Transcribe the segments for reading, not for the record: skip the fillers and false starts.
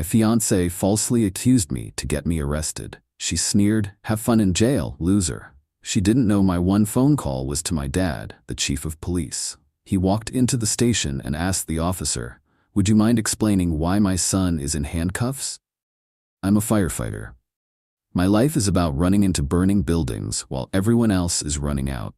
My fiancée falsely accused me to get me arrested. She sneered, "Have fun in jail, loser." She didn't know my one phone call was to my dad, the chief of police. He walked into the station and asked the officer, "Would you mind explaining why my son is in handcuffs?" I'm a firefighter. My life is about running into burning buildings while everyone else is running out.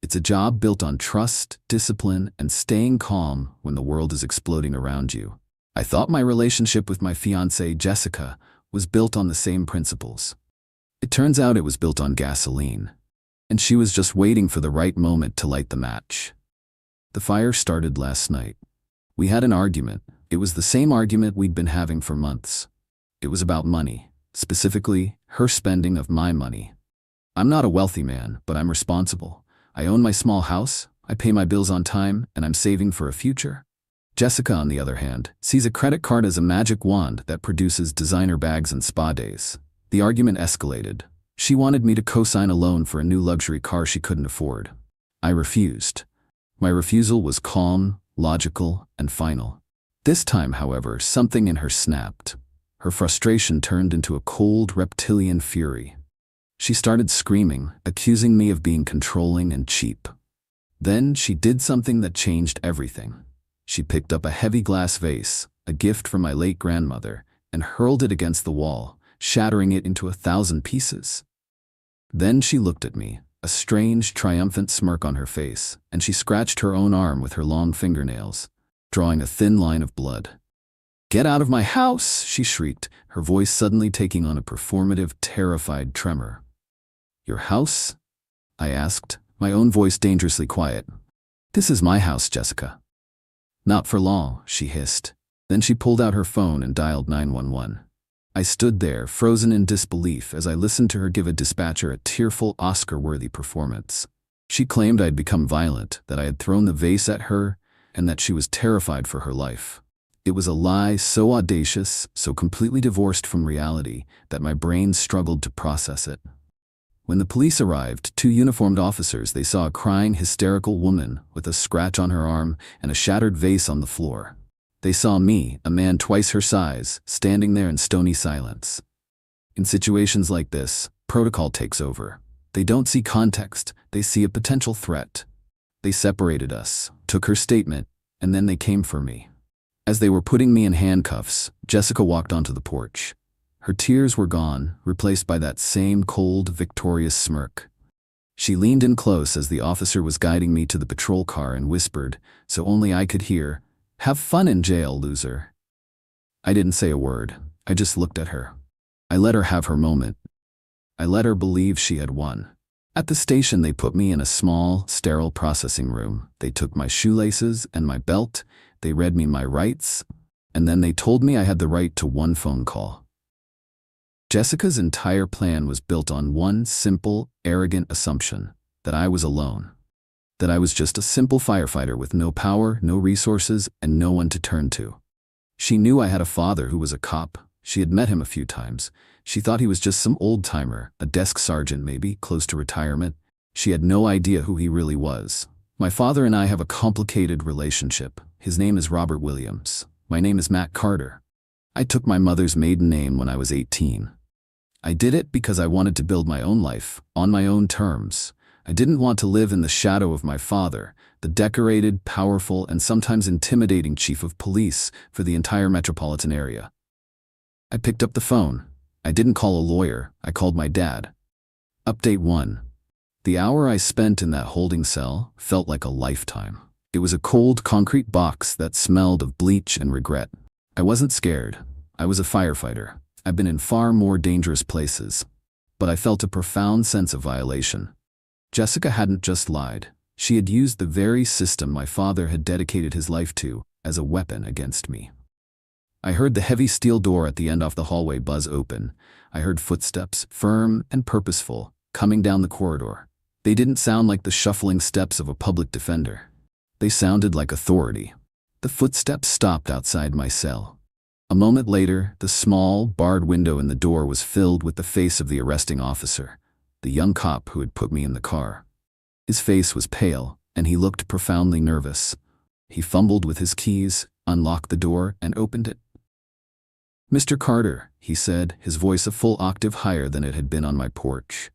It's a job built on trust, discipline, and staying calm when the world is exploding around you. I thought my relationship with my fiancée, Jessica, was built on the same principles. It turns out it was built on gasoline, and she was just waiting for the right moment to light the match. The fire started last night. We had an argument. It was the same argument we'd been having for months. It was about money, specifically her spending of my money. I'm not a wealthy man, but I'm responsible. I own my small house, I pay my bills on time, and I'm saving for a future. Jessica, on the other hand, sees a credit card as a magic wand that produces designer bags and spa days. The argument escalated. She wanted me to co-sign a loan for a new luxury car she couldn't afford. I refused. My refusal was calm, logical, and final. This time, however, something in her snapped. Her frustration turned into a cold, reptilian fury. She started screaming, accusing me of being controlling and cheap. Then she did something that changed everything. She picked up a heavy glass vase, a gift from my late grandmother, and hurled it against the wall, shattering it into 1,000 pieces. Then she looked at me, a strange, triumphant smirk on her face, and she scratched her own arm with her long fingernails, drawing a thin line of blood. "Get out of my house!" she shrieked, her voice suddenly taking on a performative, terrified tremor. "Your house?" I asked, my own voice dangerously quiet. "This is my house, Jessica." "Not for long," she hissed. Then she pulled out her phone and dialed 911. I stood there, frozen in disbelief, as I listened to her give a dispatcher a tearful, Oscar-worthy performance. She claimed I'd become violent, that I had thrown the vase at her, and that she was terrified for her life. It was a lie so audacious, so completely divorced from reality, that my brain struggled to process it. When the police arrived, 2 uniformed officers, they saw a crying, hysterical woman with a scratch on her arm and a shattered vase on the floor. They saw me, a man twice her size, standing there in stony silence. In situations like this, protocol takes over. They don't see context, they see a potential threat. They separated us, took her statement, and then they came for me. As they were putting me in handcuffs, Jessica walked onto the porch. Her tears were gone, replaced by that same cold, victorious smirk. She leaned in close as the officer was guiding me to the patrol car and whispered, so only I could hear, "Have fun in jail, loser." I didn't say a word. I just looked at her. I let her have her moment. I let her believe she had won. At the station, they put me in a small, sterile processing room. They took my shoelaces and my belt, they read me my rights, and then they told me I had the right to one phone call. Jessica's entire plan was built on one simple, arrogant assumption, that I was alone. That I was just a simple firefighter with no power, no resources, and no one to turn to. She knew I had a father who was a cop. She had met him a few times. She thought he was just some old-timer, a desk sergeant maybe, close to retirement. She had no idea who he really was. My father and I have a complicated relationship. His name is Robert Williams. My name is Matt Carter. I took my mother's maiden name when I was 18. I did it because I wanted to build my own life, on my own terms. I didn't want to live in the shadow of my father, the decorated, powerful, and sometimes intimidating chief of police for the entire metropolitan area. I picked up the phone. I didn't call a lawyer, I called my dad. Update 1. The hour I spent in that holding cell felt like a lifetime. It was a cold, concrete box that smelled of bleach and regret. I wasn't scared. I was a firefighter. I've been in far more dangerous places. But I felt a profound sense of violation. Jessica hadn't just lied. She had used the very system my father had dedicated his life to as a weapon against me. I heard the heavy steel door at the end of the hallway buzz open. I heard footsteps, firm and purposeful, coming down the corridor. They didn't sound like the shuffling steps of a public defender. They sounded like authority. The footsteps stopped outside my cell. A moment later, the small, barred window in the door was filled with the face of the arresting officer, the young cop who had put me in the car. His face was pale, and he looked profoundly nervous. He fumbled with his keys, unlocked the door, and opened it. "Mr. Carter," he said, his voice a full octave higher than it had been on my porch.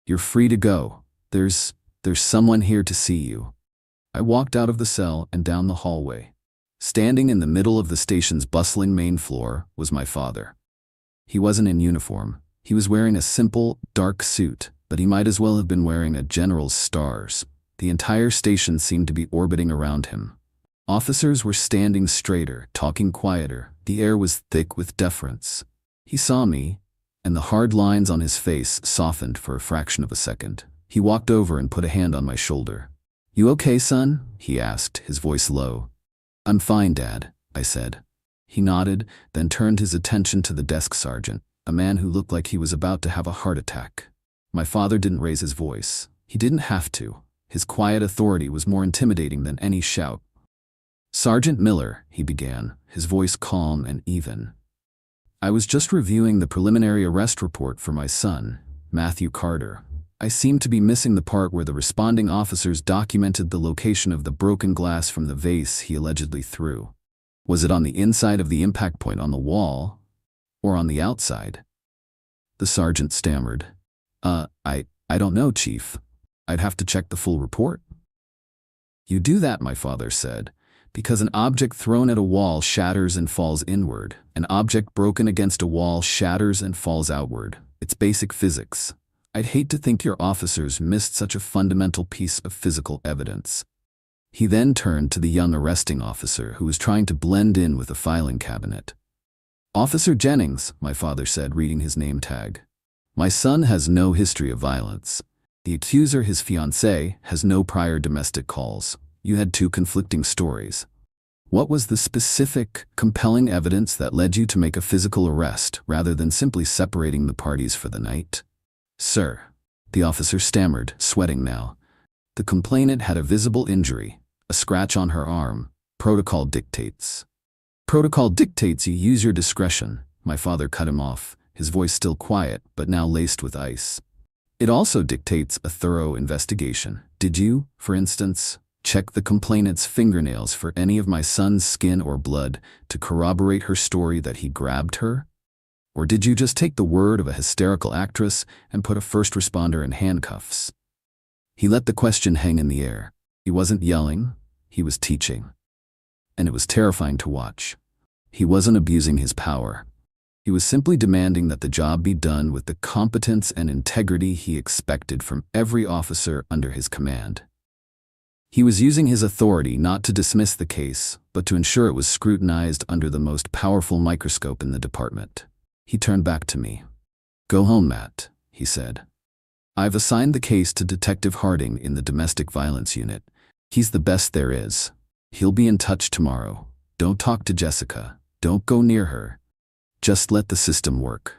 "You're free to go. There's someone here to see you." I walked out of the cell and down the hallway. Standing in the middle of the station's bustling main floor was my father. He wasn't in uniform. He was wearing a simple, dark suit, but he might as well have been wearing a general's stars. The entire station seemed to be orbiting around him. Officers were standing straighter, talking quieter. The air was thick with deference. He saw me, and the hard lines on his face softened for a fraction of a second. He walked over and put a hand on my shoulder. "You okay, son?" he asked, his voice low. "I'm fine, Dad," I said. He nodded, then turned his attention to the desk sergeant, a man who looked like he was about to have a heart attack. My father didn't raise his voice. He didn't have to. His quiet authority was more intimidating than any shout. "Sergeant Miller," he began, his voice calm and even. "I was just reviewing the preliminary arrest report for my son, Matthew Carter. I seem to be missing the part where the responding officers documented the location of the broken glass from the vase he allegedly threw. Was it on the inside of the impact point on the wall, or on the outside?" The sergeant stammered. I don't know, Chief. I'd have to check the full report." "You do that," my father said, "because an object thrown at a wall shatters and falls inward. An object broken against a wall shatters and falls outward. It's basic physics. I'd hate to think your officers missed such a fundamental piece of physical evidence." He then turned to the young arresting officer who was trying to blend in with the filing cabinet. "Officer Jennings," my father said, reading his name tag. "My son has no history of violence. The accuser, his fiancée, has no prior domestic calls. You had two conflicting stories. What was the specific, compelling evidence that led you to make a physical arrest rather than simply separating the parties for the night?" "Sir," the officer stammered, sweating now. "The complainant had a visible injury, a scratch on her arm. Protocol dictates." "Protocol dictates you use your discretion," my father cut him off, his voice still quiet but now laced with ice. "It also dictates a thorough investigation. Did you, for instance, check the complainant's fingernails for any of my son's skin or blood to corroborate her story that he grabbed her? Or did you just take the word of a hysterical actress and put a first responder in handcuffs?" He let the question hang in the air. He wasn't yelling, he was teaching. And it was terrifying to watch. He wasn't abusing his power. He was simply demanding that the job be done with the competence and integrity he expected from every officer under his command. He was using his authority not to dismiss the case, but to ensure it was scrutinized under the most powerful microscope in the department. He turned back to me. "Go home, Matt," he said. "I've assigned the case to Detective Harding in the Domestic Violence Unit. He's the best there is. He'll be in touch tomorrow. Don't talk to Jessica. Don't go near her. Just let the system work."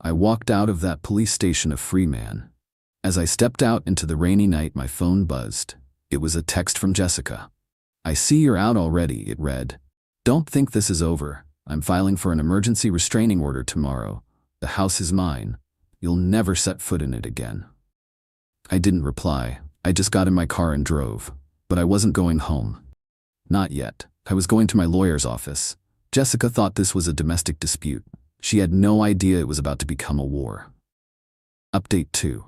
I walked out of that police station a free man. As I stepped out into the rainy night, my phone buzzed. It was a text from Jessica. "I see you're out already," it read. "Don't think this is over. I'm filing for an emergency restraining order tomorrow. The house is mine. You'll never set foot in it again." I didn't reply. I just got in my car and drove. But I wasn't going home. Not yet. I was going to my lawyer's office. Jessica thought this was a domestic dispute. She had no idea it was about to become a war. Update 2.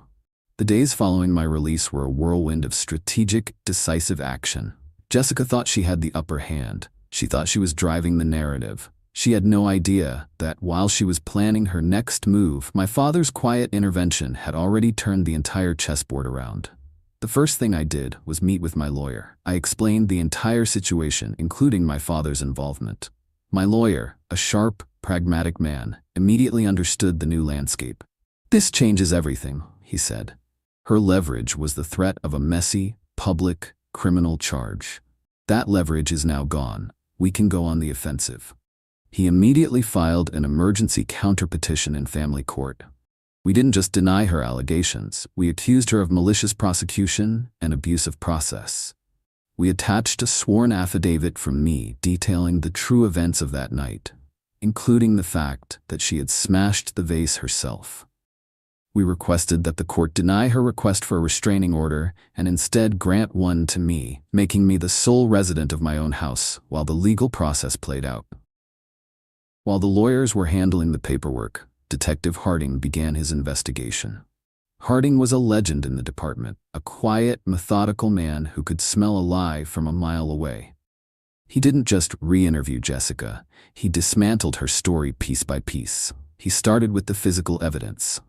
The days following my release were a whirlwind of strategic, decisive action. Jessica thought she had the upper hand. She thought she was driving the narrative. She had no idea that while she was planning her next move, my father's quiet intervention had already turned the entire chessboard around. The first thing I did was meet with my lawyer. I explained the entire situation, including my father's involvement. My lawyer, a sharp, pragmatic man, immediately understood the new landscape. "This changes everything," he said. Her leverage was the threat of a messy, public, criminal charge. That leverage is now gone. We can go on the offensive. He immediately filed an emergency counterpetition in family court. We didn't just deny her allegations, we accused her of malicious prosecution and abuse of process. We attached a sworn affidavit from me detailing the true events of that night, including the fact that she had smashed the vase herself. We requested that the court deny her request for a restraining order and instead grant one to me, making me the sole resident of my own house while the legal process played out. While the lawyers were handling the paperwork, Detective Harding began his investigation. Harding was a legend in the department, a quiet, methodical man who could smell a lie from a mile away. He didn't just re-interview Jessica, he dismantled her story piece by piece. He started with the physical evidence.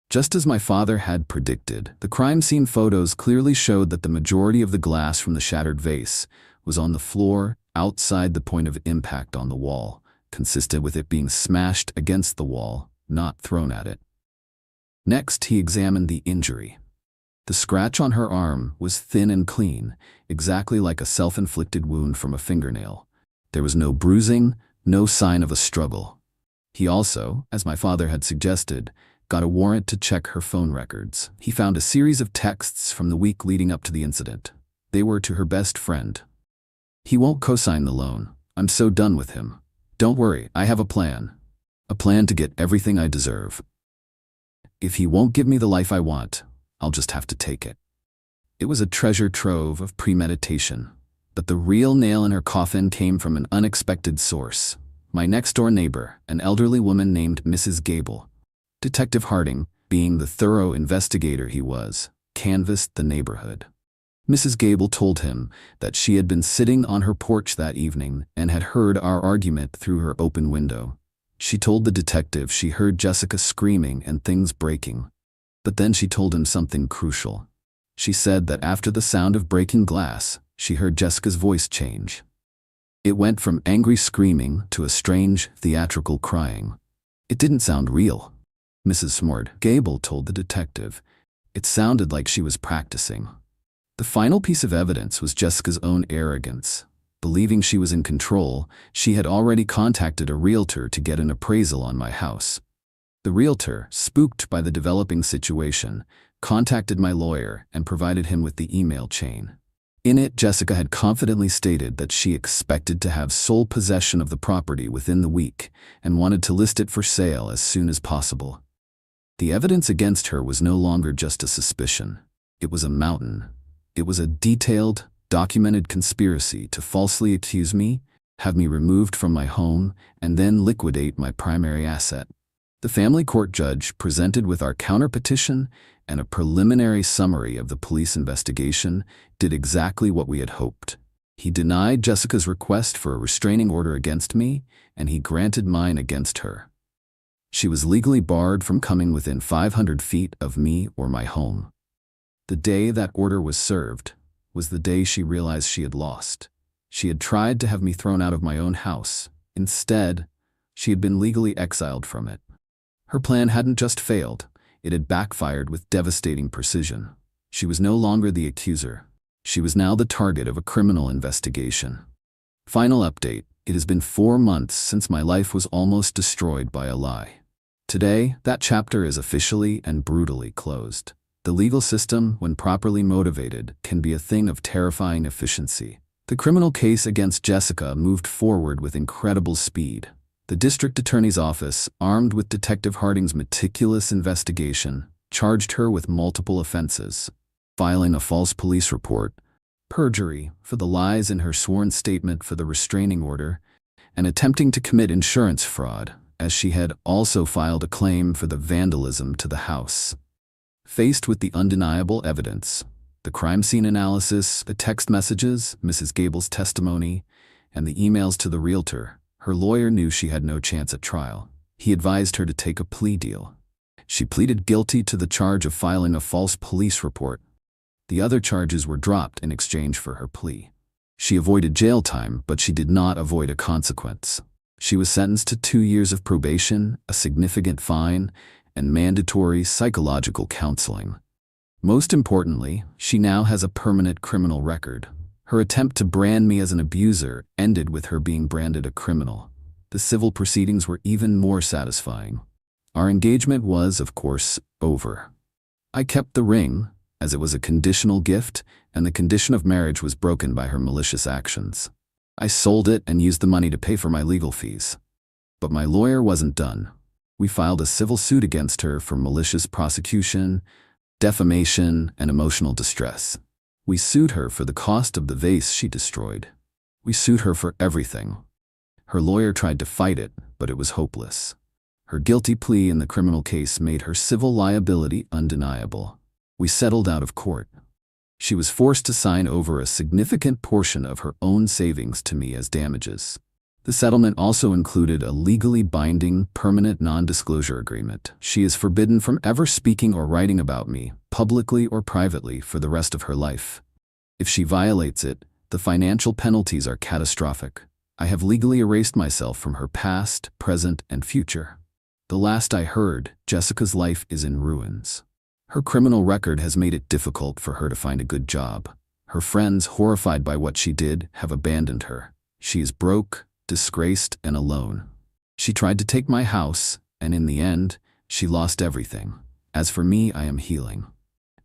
Just as my father had predicted, the crime scene photos clearly showed that the majority of the glass from the shattered vase was on the floor outside the point of impact on the wall, consistent with it being smashed against the wall, not thrown at it. Next, he examined the injury. The scratch on her arm was thin and clean, exactly like a self-inflicted wound from a fingernail. There was no bruising, no sign of a struggle. He also, as my father had suggested, got a warrant to check her phone records. He found a series of texts from the week leading up to the incident. They were to her best friend. "He won't co-sign the loan. I'm so done with him. Don't worry, I have a plan. A plan to get everything I deserve. If he won't give me the life I want, I'll just have to take it." It was a treasure trove of premeditation. But the real nail in her coffin came from an unexpected source. My next-door neighbor, an elderly woman named Mrs. Gable. Detective Harding, being the thorough investigator he was, canvassed the neighborhood. Mrs. Gable told him that she had been sitting on her porch that evening and had heard our argument through her open window. She told the detective she heard Jessica screaming and things breaking. But then she told him something crucial. She said that after the sound of breaking glass, she heard Jessica's voice change. It went from angry screaming to a strange, theatrical crying. It didn't sound real. Mrs. Sneered, Gable told the detective. It sounded like she was practicing. The final piece of evidence was Jessica's own arrogance. Believing she was in control, she had already contacted a realtor to get an appraisal on my house. The realtor, spooked by the developing situation, contacted my lawyer and provided him with the email chain. In it, Jessica had confidently stated that she expected to have sole possession of the property within the week and wanted to list it for sale as soon as possible. The evidence against her was no longer just a suspicion. It was a mountain. It was a detailed, documented conspiracy to falsely accuse me, have me removed from my home, and then liquidate my primary asset. The family court judge presented with our counterpetition and a preliminary summary of the police investigation did exactly what we had hoped. He denied Jessica's request for a restraining order against me, and he granted mine against her. She was legally barred from coming within 500 feet of me or my home. The day that order was served was the day she realized she had lost. She had tried to have me thrown out of my own house. Instead, she had been legally exiled from it. Her plan hadn't just failed, it had backfired with devastating precision. She was no longer the accuser. She was now the target of a criminal investigation. Final update: it has been 4 months since my life was almost destroyed by a lie. Today, that chapter is officially and brutally closed. The legal system, when properly motivated, can be a thing of terrifying efficiency. The criminal case against Jessica moved forward with incredible speed. The district attorney's office, armed with Detective Harding's meticulous investigation, charged her with multiple offenses: filing a false police report, perjury for the lies in her sworn statement for the restraining order, and attempting to commit insurance fraud, as she had also filed a claim for the vandalism to the house. Faced with the undeniable evidence, the crime scene analysis, the text messages, Mrs. Gable's testimony, and the emails to the realtor, her lawyer knew she had no chance at trial. He advised her to take a plea deal. She pleaded guilty to the charge of filing a false police report. The other charges were dropped in exchange for her plea. She avoided jail time, but she did not avoid a consequence. She was sentenced to 2 years of probation, a significant fine, and mandatory psychological counseling. Most importantly, she now has a permanent criminal record. Her attempt to brand me as an abuser ended with her being branded a criminal. The civil proceedings were even more satisfying. Our engagement was, of course, over. I kept the ring, as it was a conditional gift, and the condition of marriage was broken by her malicious actions. I sold it and used the money to pay for my legal fees. But my lawyer wasn't done. We filed a civil suit against her for malicious prosecution, defamation, and emotional distress. We sued her for the cost of the vase she destroyed. We sued her for everything. Her lawyer tried to fight it, but it was hopeless. Her guilty plea in the criminal case made her civil liability undeniable. We settled out of court. She was forced to sign over a significant portion of her own savings to me as damages. The settlement also included a legally binding, permanent non-disclosure agreement. She is forbidden from ever speaking or writing about me, publicly or privately, for the rest of her life. If she violates it, the financial penalties are catastrophic. I have legally erased myself from her past, present, and future. The last I heard, Jessica's life is in ruins. Her criminal record has made it difficult for her to find a good job. Her friends, horrified by what she did, have abandoned her. She is broke, disgraced, and alone. She tried to take my house, and in the end, she lost everything. As for me, I am healing.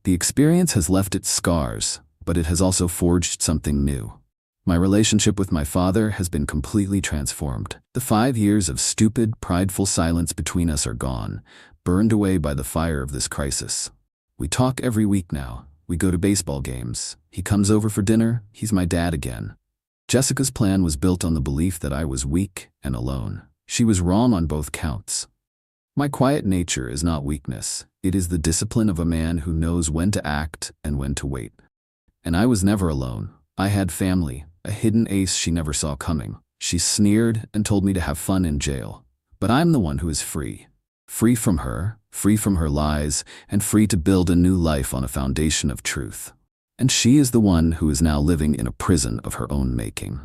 The experience has left its scars, but it has also forged something new. My relationship with my father has been completely transformed. The 5 years of stupid, prideful silence between us are gone, burned away by the fire of this crisis. We talk every week now. We go to baseball games. He comes over for dinner. He's my dad again. Jessica's plan was built on the belief that I was weak and alone. She was wrong on both counts. My quiet nature is not weakness. It is the discipline of a man who knows when to act and when to wait. And I was never alone. I had family, a hidden ace she never saw coming. She sneered and told me to have fun in jail. But I'm the one who is free. Free from her lies, and free to build a new life on a foundation of truth. And she is the one who is now living in a prison of her own making.